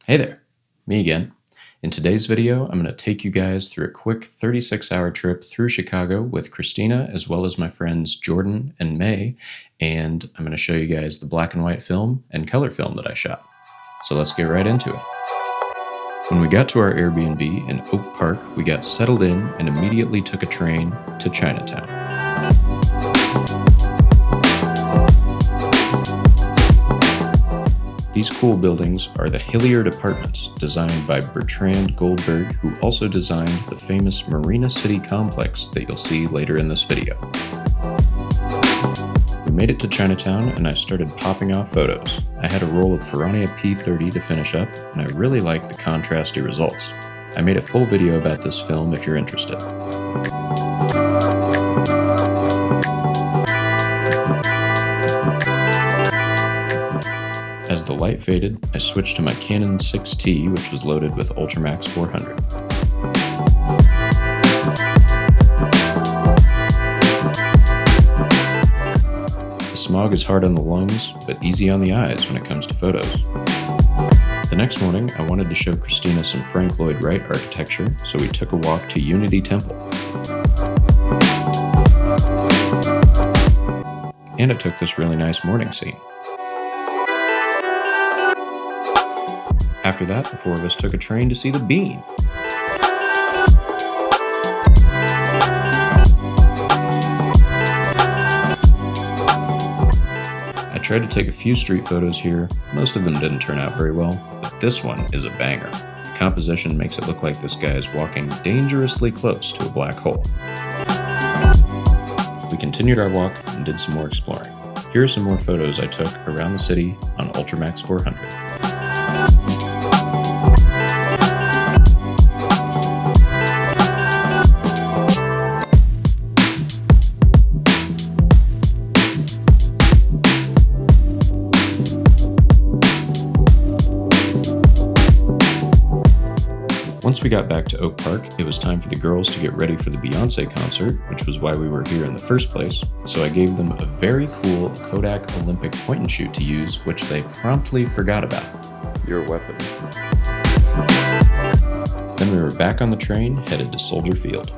Hey there, me again. In today's video, I'm going to take you guys through a quick 36-hour trip through Chicago with Christina as well as my friends Jordan and May, and I'm going to show you guys the black and white film and color film that I shot. So let's get right into it. When we got to our Airbnb in Oak Park, we got settled in and immediately took a train to Chinatown. These cool buildings are the Hilliard Apartments, designed by Bertrand Goldberg, who also designed the famous Marina City complex that you'll see later in this video. We made it to Chinatown and I started popping off photos. I had a roll of Ferrania P30 to finish up, and I really liked the contrasty results. I made a full video about this film if you're interested. As the light faded, I switched to my Canon 6T, which was loaded with Ultramax 400. The smog is hard on the lungs, but easy on the eyes when it comes to photos. The next morning, I wanted to show Christina some Frank Lloyd Wright architecture, so we took a walk to Unity Temple. And I took this really nice morning scene. After that, the four of us took a train to see the Bean. I tried to take a few street photos here. Most of them didn't turn out very well, but this one is a banger. The composition makes it look like this guy is walking dangerously close to a black hole. We continued our walk and did some more exploring. Here are some more photos I took around the city on Ultramax 400. Once we got back to Oak Park, it was time for the girls to get ready for the Beyoncé concert, which was why we were here in the first place, so I gave them a very cool Kodak Olympic point-and-shoot to use, which they promptly forgot about. Your weapon. Then we were back on the train, headed to Soldier Field.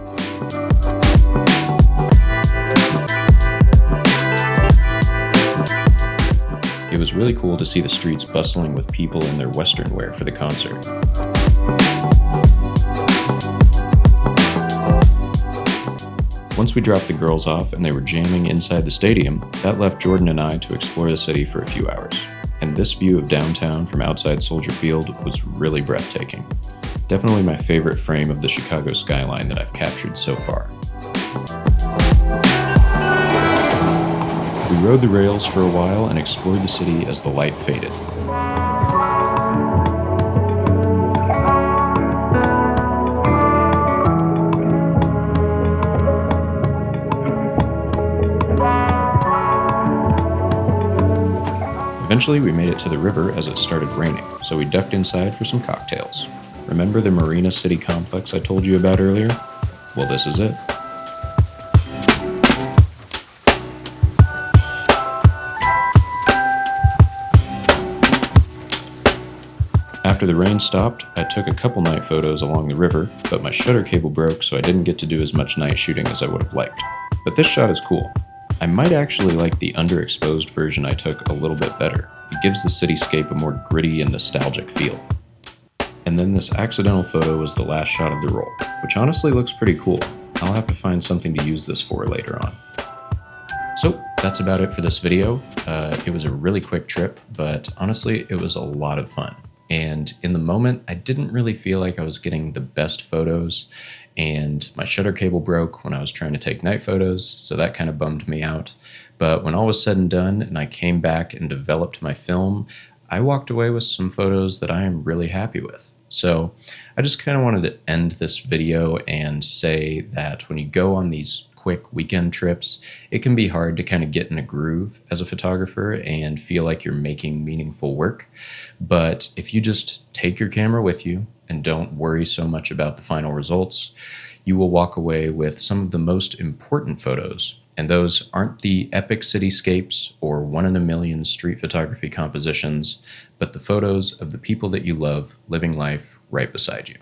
It was really cool to see the streets bustling with people in their Western wear for the concert. Once we dropped the girls off and they were jamming inside the stadium, that left Jordan and I to explore the city for a few hours. And this view of downtown from outside Soldier Field was really breathtaking. Definitely my favorite frame of the Chicago skyline that I've captured so far. We rode the rails for a while and explored the city as the light faded. Eventually, we made it to the river as it started raining, so we ducked inside for some cocktails. Remember the Marina City complex I told you about earlier? Well, this is it. After the rain stopped, I took a couple night photos along the river, but my shutter cable broke, so I didn't get to do as much night shooting as I would have liked. But this shot is cool. I might actually like the underexposed version I took a little bit better. It gives the cityscape a more gritty and nostalgic feel. And then this accidental photo was the last shot of the roll, which honestly looks pretty cool. I'll have to find something to use this for later on. So that's about it for this video. It was a really quick trip, but honestly, it was a lot of fun. And in the moment, I didn't really feel like I was getting the best photos, and my shutter cable broke when I was trying to take night photos, so that kind of bummed me out. But when all was said and done and I came back and developed my film, I walked away with some photos that I am really happy with. So I just kind of wanted to end this video and say that when you go on these quick weekend trips, it can be hard to kind of get in a groove as a photographer and feel like you're making meaningful work. But if you just take your camera with you and don't worry so much about the final results, you will walk away with some of the most important photos And those aren't the epic cityscapes or one-in-a-million street photography compositions, but the photos of the people that you love living life right beside you.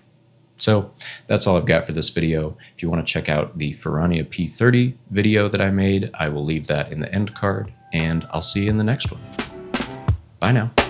So that's all I've got for this video. If you want to check out the Ferrania P30 video that I made, I will leave that in the end card, and I'll see you in the next one. Bye now.